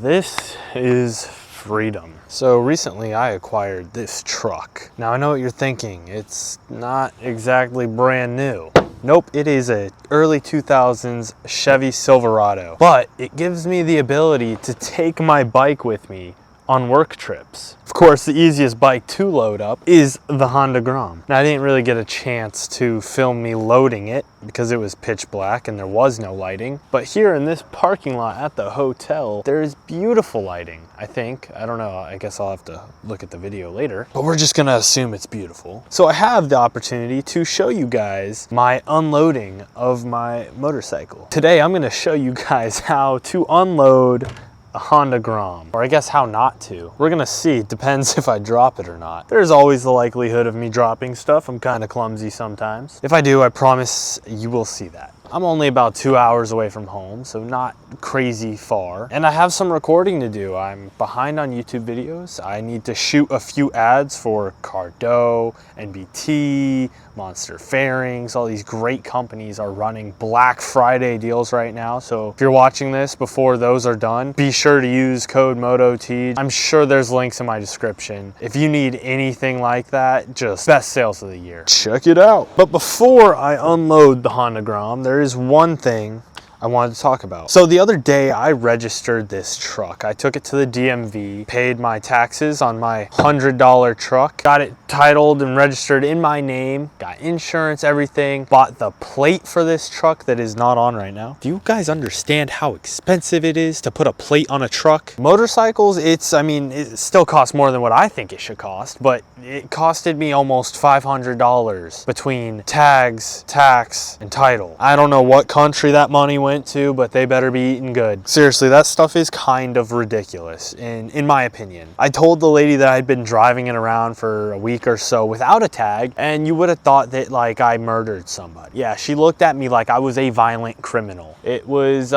This is freedom. So recently I acquired this truck. Now I know what you're thinking. It's not exactly brand new. Nope, it is a early 2000s Chevy Silverado, but it gives me the ability to take my bike with me on work trips. Of course, the easiest bike to load up is the Honda Grom. Now, I didn't really get a chance to film me loading it because it was pitch black and there was no lighting. But here in this parking lot at the hotel, there is beautiful lighting, I think. I don't know, I guess I'll have to look at the video later, but we're just gonna assume it's beautiful. So I have the opportunity to show you guys my unloading of my motorcycle. Today, I'm gonna show you guys how to unload a Honda Grom, or I guess how not to. We're gonna see, it depends if I drop it or not. There's always the likelihood of me dropping stuff. I'm kind of clumsy sometimes. If I do, I promise you will see that. I'm only about 2 hours away from home, so not crazy far. And I have some recording to do. I'm behind on YouTube videos. I need to shoot a few ads for Cardo, NBT, Monster Fairings. All these great companies are running Black Friday deals right now. So if you're watching this before those are done, be sure to use code MOTOT. I'm sure there's links in my description. If you need anything like that, just best sales of the year. Check it out. But before I unload the Honda Grom, there is one thing I wanted to talk about. So the other day I registered this truck. I took it to the DMV, paid my taxes on my $100 truck, got it titled and registered in my name, got insurance, everything, bought the plate for this truck that is not on right now. Do you guys understand how expensive it is to put a plate on a truck? Motorcycles, it still costs more than what I think it should cost, but it costed me almost $500 between tags, tax, and title. I don't know what country that money went to, but they better be eating good. Seriously, that stuff is kind of ridiculous in my opinion. I told the lady that I'd been driving it around for a week or so without a tag, and you would have thought that like I murdered somebody. Yeah, she looked at me like I was a violent criminal. It was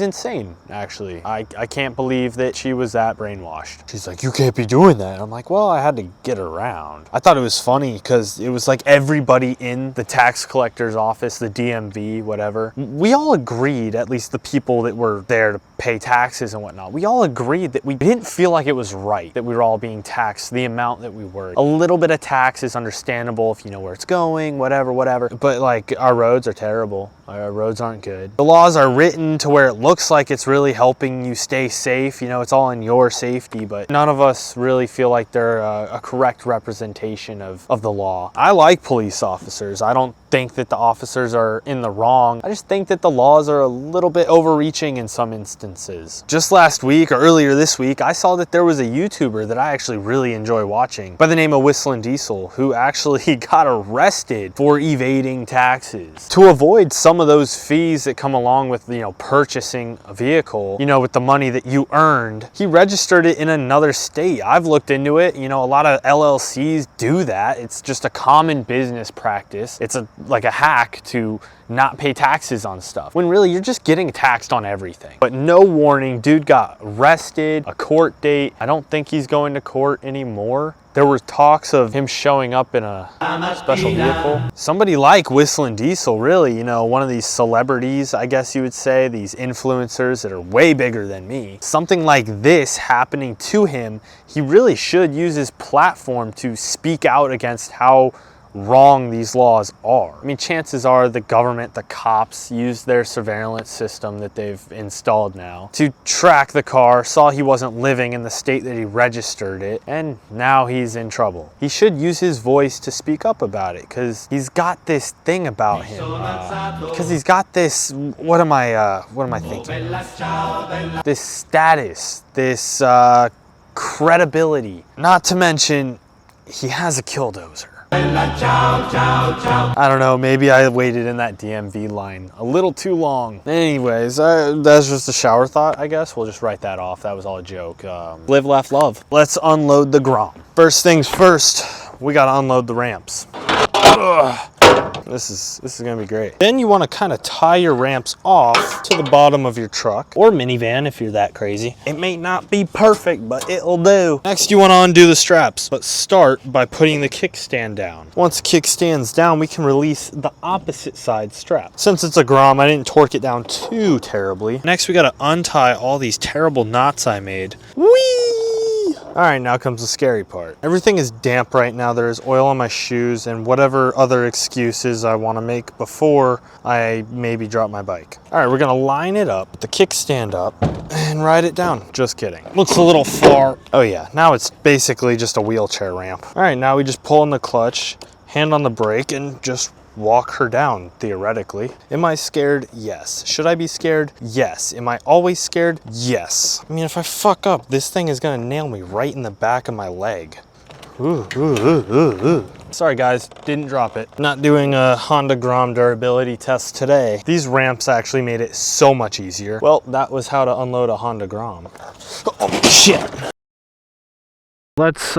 insane, actually. I can't believe that she was that brainwashed. She's like, you can't be doing that. I'm like, well, I had to get around. I thought it was funny because it was like everybody in the tax collector's office, the DMV, whatever, we all agreed, at least the people that were there to pay taxes and whatnot, we all agreed that we didn't feel like it was right that we were all being taxed the amount that we were. A little bit of tax is understandable if you know where it's going, whatever, but like our roads are terrible. Our roads aren't good. The laws are written to where it looks like it's really helping you stay safe. You know, it's all in your safety, but none of us really feel like they're a correct representation of the law. I like police officers. I don't think that the officers are in the wrong. I just think that the laws are a little bit overreaching in some instances. Just last week or earlier this week, I saw that there was a YouTuber that I actually really enjoy watching by the name of Whistling Diesel, who actually got arrested for evading taxes. To avoid some of those fees that come along with, you know, purchasing a vehicle, you know, with the money that you earned, he registered it in another state. I've looked into it. You know, a lot of LLCs do that. It's just a common business practice. It's like a hack to not pay taxes on stuff, when really you're just getting taxed on everything. But no warning, dude got arrested, a court date. I don't think he's going to court anymore. There were talks of him showing up in a special vehicle. Somebody like Whistling Diesel, really, you know, one of these celebrities, I guess you would say, these influencers that are way bigger than me. Something like this happening to him, he really should use his platform to speak out against how wrong these laws are. I mean, chances are the government, the cops, used their surveillance system that they've installed now to track the car, saw he wasn't living in the state that he registered it, and now he's in trouble. He should use his voice to speak up about it, because he's got this thing about him. Because he's got this, what am I thinking? This status, this credibility. Not to mention, he has a killdozer. I don't know, maybe I waited in that DMV line a little too long. Anyways, that's just a shower thought, I guess. We'll just write that off. That was all a joke. Live, laugh, love. Let's unload the Grom. First things first, we gotta unload the ramps. Ugh. This is gonna be great. Then you wanna kinda tie your ramps off to the bottom of your truck or minivan if you're that crazy. It may not be perfect, but it'll do. Next, you wanna undo the straps, but start by putting the kickstand down. Once the kickstand's down, we can release the opposite side strap. Since it's a Grom, I didn't torque it down too terribly. Next, we gotta untie all these terrible knots I made. Whee! All right, now comes the scary part. Everything is damp right now. There is oil on my shoes and whatever other excuses I want to make before I maybe drop my bike. All right, we're gonna line it up, the kickstand up, and ride it down. Just kidding. Looks a little far. Oh yeah, now it's basically just a wheelchair ramp. All right, now we just pull in the clutch, hand on the brake, and just walk her down, theoretically. Am I scared? Yes. Should I be scared? Yes. Am I always scared? Yes. I mean, if I fuck up, this thing is gonna nail me right in the back of my leg. Ooh, ooh, ooh, ooh, ooh. Sorry guys, didn't drop it. Not doing a Honda Grom durability test today. These ramps actually made it so much easier. Well, that was how to unload a Honda Grom. Oh, shit. Let's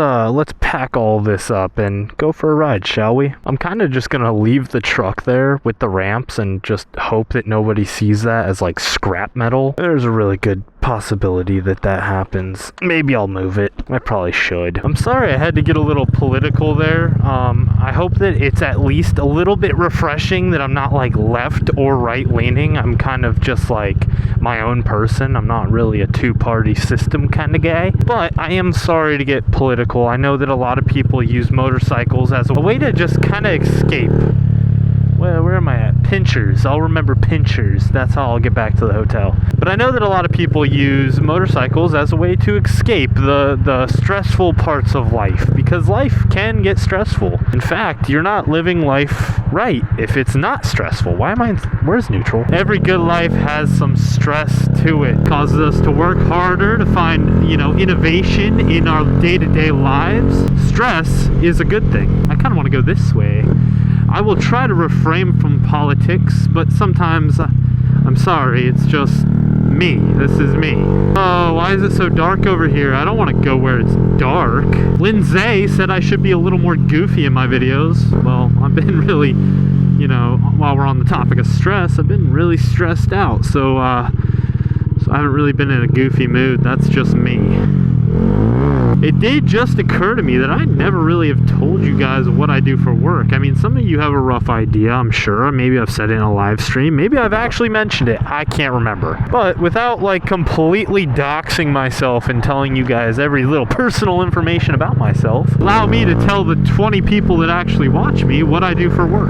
pack all this up and go for a ride, shall we? I'm kind of just gonna leave the truck there with the ramps and just hope that nobody sees that as like scrap metal. There's a really good possibility that that happens. Maybe I'll move it. I probably should. I'm sorry I had to get a little political there. I hope that it's at least a little bit refreshing that I'm not like left or right leaning. I'm kind of just like my own person. I'm not really a two-party system kind of guy. But I am sorry to get political. I know that a lot of people use motorcycles as a way to just kind of escape. Well, where am I at? Pinchers. I'll remember Pinchers. That's how I'll get back to the hotel. But I know that a lot of people use motorcycles as a way to escape the stressful parts of life, because life can get stressful. In fact, you're not living life right if it's not stressful. Where's neutral? Every good life has some stress to it. It causes us to work harder to find, innovation in our day-to-day lives. Stress is a good thing. I kind of want to go this way. I will try to refrain from politics, but sometimes, I'm sorry, it's just me. This is me. Oh, why is it so dark over here? I don't want to go where it's dark. Lindsay said I should be a little more goofy in my videos. Well, I've been really, while we're on the topic of stress, I've been really stressed out. So I haven't really been in a goofy mood. That's just me. It did just occur to me that I never really have told you guys what I do for work. I mean, some of you have a rough idea, I'm sure. Maybe I've said it in a live stream. Maybe I've actually mentioned it. I can't remember. But without completely doxing myself and telling you guys every little personal information about myself, allow me to tell the 20 people that actually watch me what I do for work.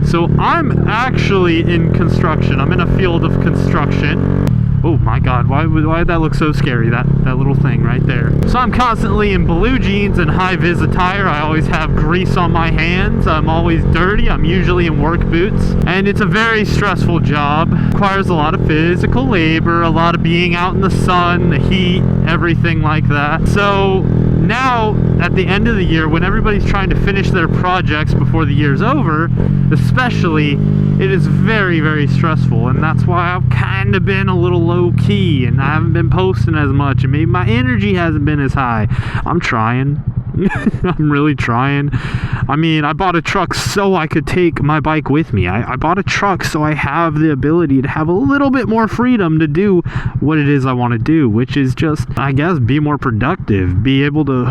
So I'm actually in construction. I'm in a field of construction. Oh my god, why did that look so scary, that little thing right there? So I'm constantly in blue jeans and high-vis attire. I always have grease on my hands. I'm always dirty. I'm usually in work boots. And it's a very stressful job. Requires a lot of physical labor, a lot of being out in the sun, the heat, everything like that. So now, at the end of the year, when everybody's trying to finish their projects before the year's over, especially, it is very, very stressful. And that's why I've kind of been a little low-key, and I haven't been posting as much, and maybe my energy hasn't been as high. I'm trying. I'm really trying. I mean, I bought a truck so I could take my bike with me. I bought a truck so I have the ability to have a little bit more freedom to do what it is I want to do, which is just, I guess, be more productive, be able to,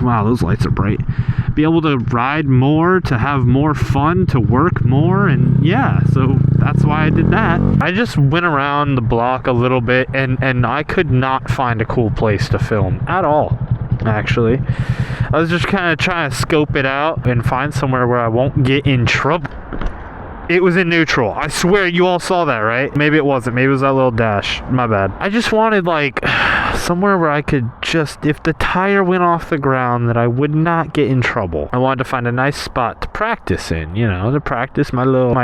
wow, those lights are bright, be able to ride more, to have more fun, to work more, and yeah, so that's why I did that. I just went around the block a little bit, and I could not find a cool place to film at all. Actually, I was just kind of trying to scope it out and find somewhere where I won't get in trouble. It was in neutral. I swear you all saw that, right? Maybe it wasn't. Maybe it was that little dash. My bad. I just wanted somewhere where I could just, if the tire went off the ground, that I would not get in trouble. I wanted to find a nice spot to practice in, to practice my little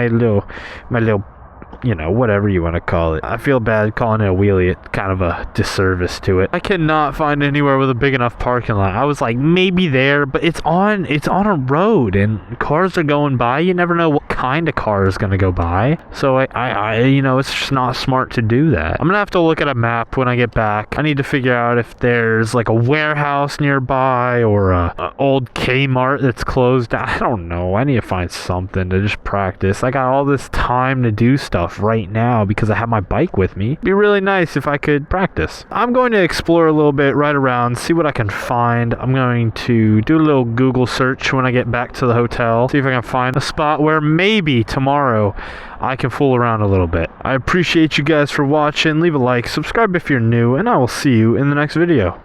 you know, whatever you want to call it. I feel bad calling it a wheelie. It's kind of a disservice to it. I cannot find anywhere with a big enough parking lot. I was like, maybe there, but it's on a road and cars are going by. You never know what kind of car is going to go by. So I you know, it's just not smart to do that. I'm gonna have to look at a map when I get back. I need to figure out if there's like a warehouse nearby or a old Kmart that's closed. I don't know. I need to find something to just practice. I got all this time to do stuff right now because I have my bike with me. It'd be really nice if I could practice. I'm going to explore a little bit right around, see what I can find. I'm going to do a little Google search when I get back to the hotel, see if I can find a spot where maybe tomorrow I can fool around a little bit. I appreciate you guys for watching. Leave a like, subscribe if you're new, and I will see you in the next video.